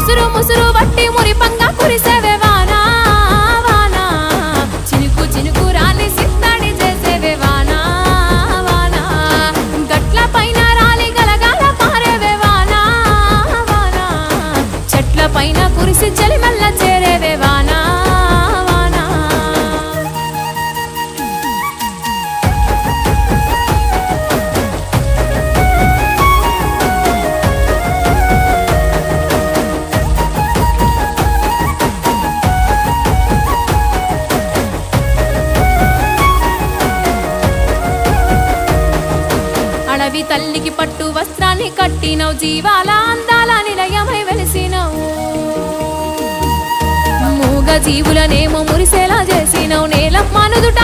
ముసురు ముసురు వట్టి మురిపంగా కురిసేవే వానా వానా చినుకు చినుకు రాలి సిత్తడి చేసేవే వానా వానా గట్ల పైన రాలి గలగాల పారేవే వానా వానా చెట్ల పైన కురిసి చలిమల్ల చేరేవే వానా వానా అడవి తల్లికి పట్టు వస్త్రాన్ని కట్టినవు జీవాల అందాల నిలయమై వెలిసినవు మూగ జీవులనేమో మురిసేలా చేసినవు నేల మనుదుట